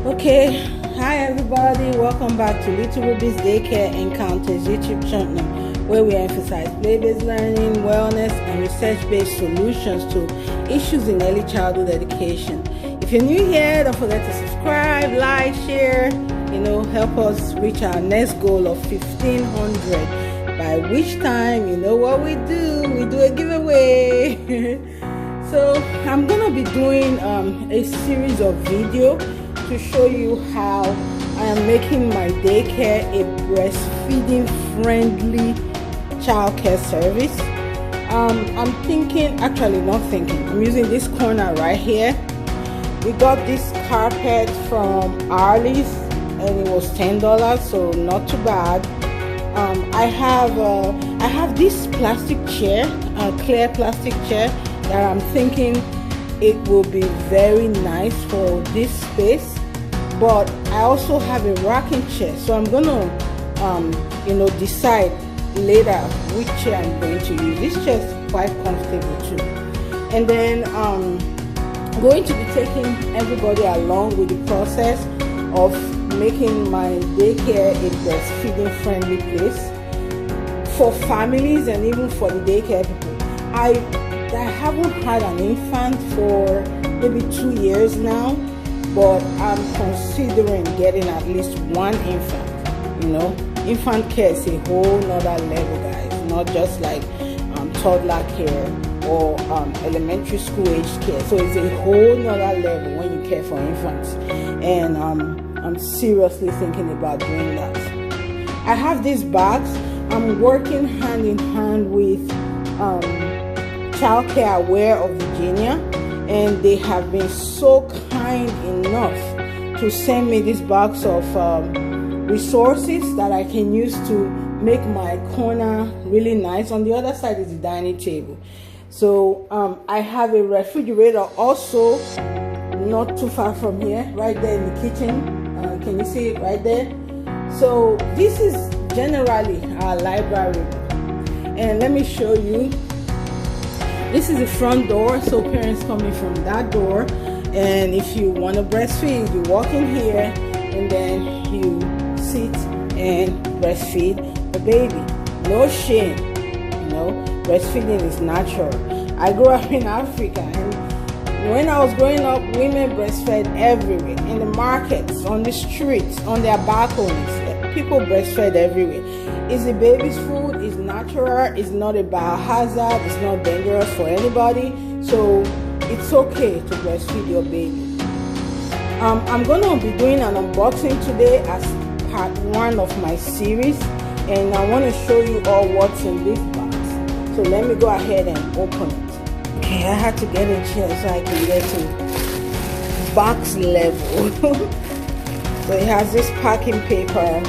Okay, hi everybody, welcome back to Little Ruby's Daycare Encounters YouTube channel, where we emphasize play-based learning, wellness, and research-based solutions to issues in early childhood education. If you're new here, don't forget to subscribe, like, share, help us reach our next goal of 1,500, by which time, you know what we do a giveaway. So I'm gonna be doing a series of videos to show you how I am making my daycare a breastfeeding friendly childcare service. I'm using this corner right here. We got this carpet from Arliss and it was $10, so not too bad. I have this plastic chair, a clear plastic chair that I'm thinking it will be very nice for this space. But I also have a rocking chair, so I'm gonna decide later which chair I'm going to use. This chair is quite comfortable too. And then I'm going to be taking everybody along with the process of making my daycare a breastfeeding friendly place for families and even for the daycare people. I haven't had an infant for maybe 2 years now, but I'm considering getting at least one infant. Infant care is a whole nother level, guys, not just like toddler care or elementary school age care. So it's a whole nother level when you care for infants, and I'm seriously thinking about doing that. I have these bags. I'm working hand in hand with Childcare Aware of Virginia, and they have been so kind enough to send me this box of resources that I can use to make my corner really nice. On the other side is the dining table. So I have a refrigerator also not too far from here, right there in the kitchen. Can you see it right there? So this is generally our library, and let me show you. This is the front door, so parents coming from that door, and if you want to breastfeed, you walk in here and then you sit and breastfeed the baby. No shame, breastfeeding is natural. I grew up in Africa, and when I was growing up, women breastfed everywhere, in the markets, on the streets, on their balconies. People breastfed everywhere. It's the baby's food, it's natural, it's not a biohazard, it's not dangerous for anybody, so it's okay to breastfeed your baby. I'm gonna be doing an unboxing today as part 1 of my series, and I want to show you all what's in this box. So let me go ahead and open it. Okay, I had to get a chair so I can get to box level. So it has this packing paper.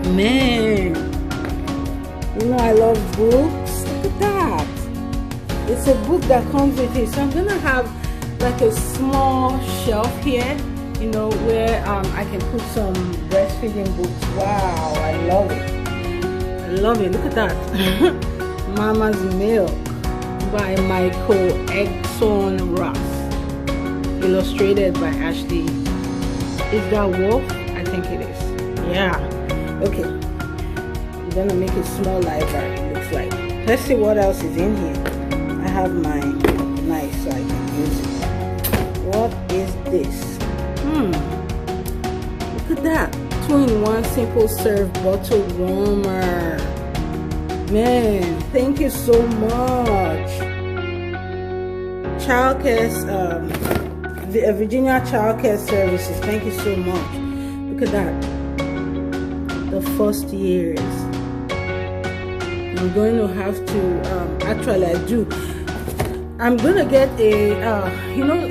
Man, I love books. Look at that. It's a book that comes with it. So I'm gonna have like a small shelf here, where I can put some breastfeeding books. Wow, I love it. I love it. Look at that. Mama's Milk by Michael Egson Ross, illustrated by Ashley. Is that Wolf? I think it is. Yeah. Okay, I'm gonna make a small library, it looks like. Let's see what else is in here. I have my knife so I can use it. What is this? Look at that. 2-in-1 simple serve bottle warmer. Man, thank you so much. Virginia Childcare Services, thank you so much. Look at that. The first years. I'm going to have to I'm gonna get a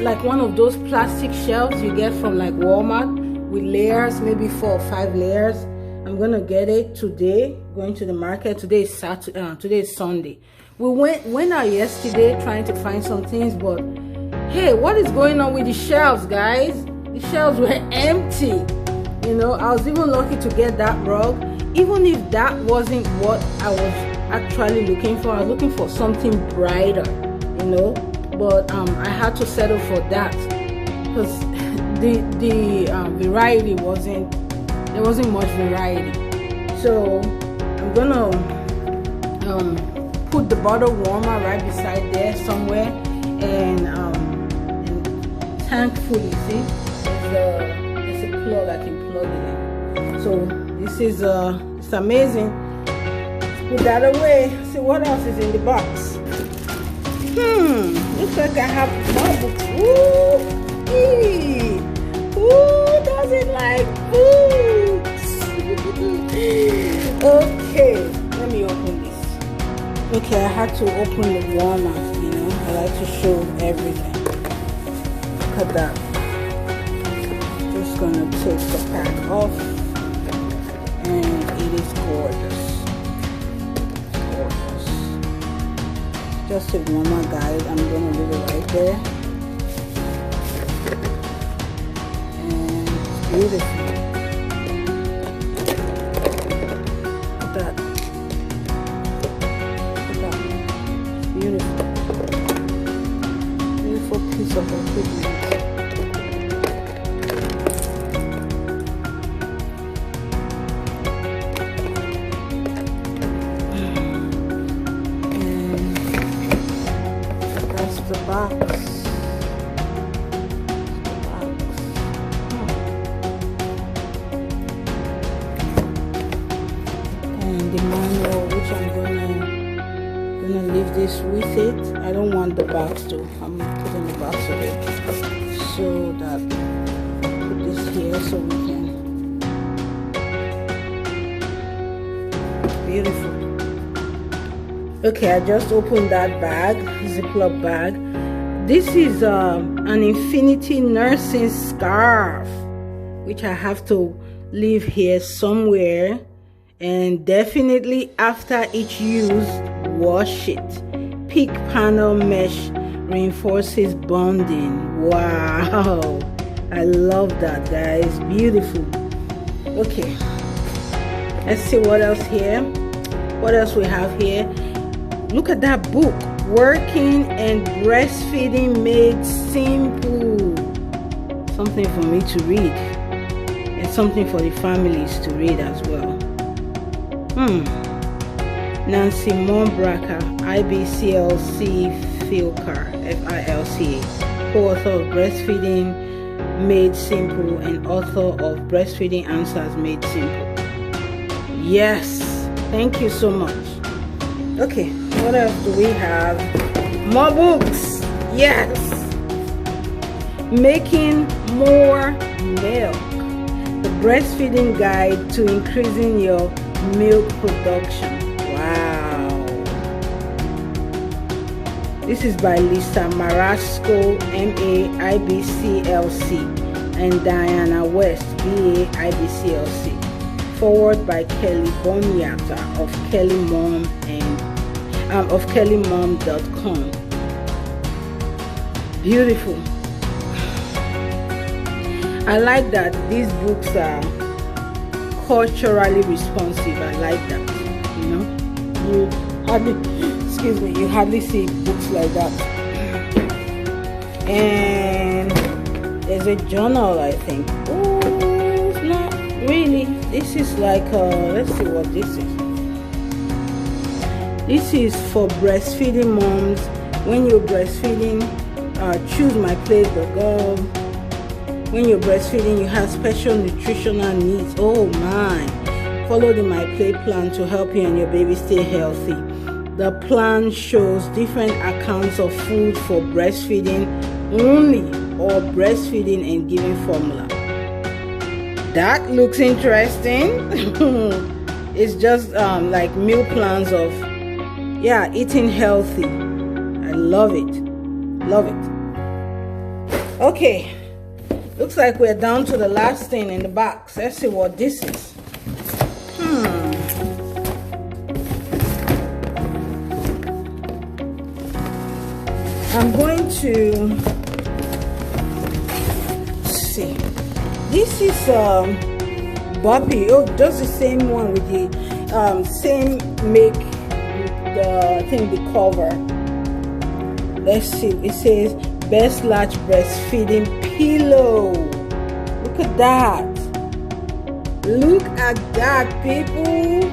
like one of those plastic shelves you get from like Walmart with layers, maybe 4 or 5 layers. I'm gonna get it today, going to the market. Today is Saturday, today is Sunday. We went out yesterday trying to find some things, but hey, what is going on with the shelves, guys? The shelves were empty. I was even lucky to get that rug, even if that wasn't what I was actually looking for. I was looking for something brighter, but I had to settle for that because variety there wasn't much variety. So I'm gonna put the bottle warmer right beside there somewhere, and thankfully, see, there's a plug, I can plug it in. So this is it's amazing. Let's put that away. See what else is in the box. Looks like I have more books. Who doesn't like books? Okay, let me open this. Okay, I had to open the warmer, you know. I like to show everything. Look at that. Just gonna take the pack off, and it is gorgeous. Just a warmer, guys. I'm gonna leave it right there, and it's beautiful. Look at that. Look at that. Beautiful. Beautiful piece of equipment. The box. And the manual, which I'm gonna leave this with it. I don't want the box to. I'm putting the box away so that put this here so we can. Beautiful. Okay, I just opened that bag, Ziploc bag. This is an infinity nursing scarf, which I have to leave here somewhere, and definitely after each use, wash it. Peak panel mesh reinforces bonding. Wow, I love that, guys. Beautiful. Okay, let's see what else here. What else we have here? Look at that book, Working and Breastfeeding Made Simple. Something for me to read, and something for the families to read as well. Nancy Mombracker, IBCLC Filcar, FILCA, co-author of Breastfeeding Made Simple and author of Breastfeeding Answers Made Simple. Yes, thank you so much. Okay, what else do we have? More books. Yes. Making More Milk. The Breastfeeding Guide to Increasing Your Milk Production. Wow. This is by Lisa Marasco, MA, IBCLC, and Diana West, BA, IBCLC. Forward by Kelly Bomyata of Kelly Mom and of kellymom.com. Beautiful. I like that these books are culturally responsive. I like that. You know, you hardly, you hardly see books like that. And there's a journal, I think. Oh, it's not really. This is like let's see what this is. This is for breastfeeding moms. When you're breastfeeding, choose myplace.gov. When you're breastfeeding, you have special nutritional needs. Oh my! Follow the My Plate plan to help you and your baby stay healthy. The plan shows different accounts of food for breastfeeding only or breastfeeding and giving formula. That looks interesting. It's just like meal plans of eating healthy. I love it. Love it. Okay. Looks like we're down to the last thing in the box. Let's see what this is. I'm going to see. This is Boppy. Oh, just the same one with the same make the cover. Let's see. It says Best Latch Breastfeeding Pillow. Look at that. Look at that, people.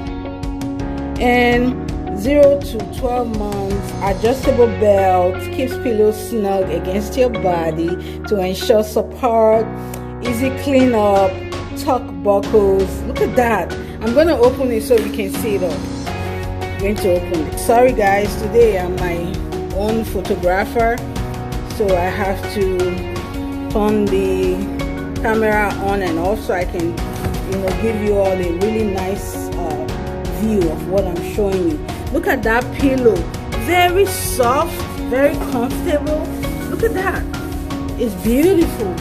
And 0 to 12 months, adjustable belt, keeps pillows snug against your body to ensure support, easy clean up, tuck buckles. Look at that. I'm going to open it so you can see it all. I'm going to open it. Sorry guys, today I'm my own photographer, so I have to turn the camera on and off so I can, give you all a really nice view of what I'm showing you. Look at that pillow. Very soft, very comfortable. Look at that. It's beautiful.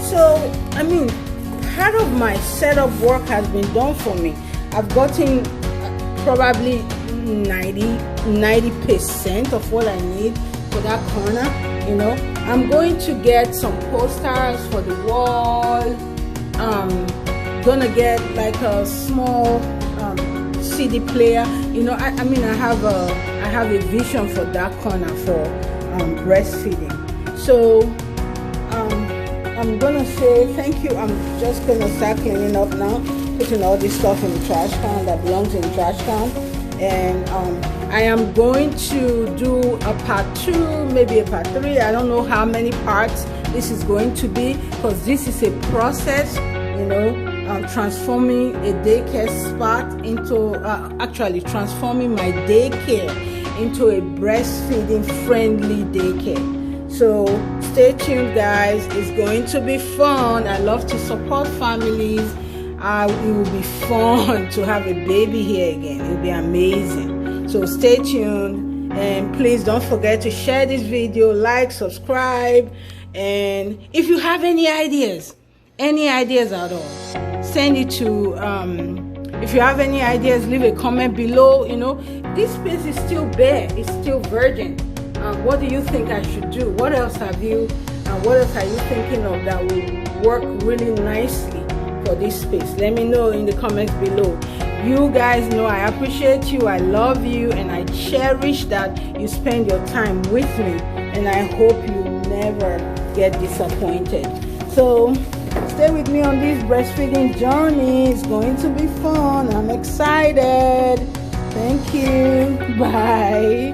So, I mean, part of my setup work has been done for me. I've gotten probably 90% of what I need for that corner. I'm going to get some posters for the wall. Gonna get like a small CD player. I have a vision for that corner for breastfeeding. So I'm gonna say thank you. I'm just gonna start cleaning up now, putting all this stuff in the trash can that belongs in the trash can. And I am going to do a part 2, maybe a part 3. I don't know how many parts this is going to be, because this is a process, transforming a daycare spot into, actually transforming my daycare into a breastfeeding friendly daycare. So stay tuned guys, it's going to be fun. I love to support families. It will be fun to have a baby here again. It will be amazing. So stay tuned, and please don't forget to share this video, like, subscribe, and if you have any ideas at all, send it to if you have any ideas, leave a comment below. This space is still bare, it's still virgin. What do you think I should do? What else are you thinking of that will work really nicely for this space? Let me know in the comments below. You guys know I appreciate you, I love you, and I cherish that you spend your time with me, and I hope you never get disappointed. So stay with me on this breastfeeding journey. It's going to be fun. I'm excited. Thank you. Bye.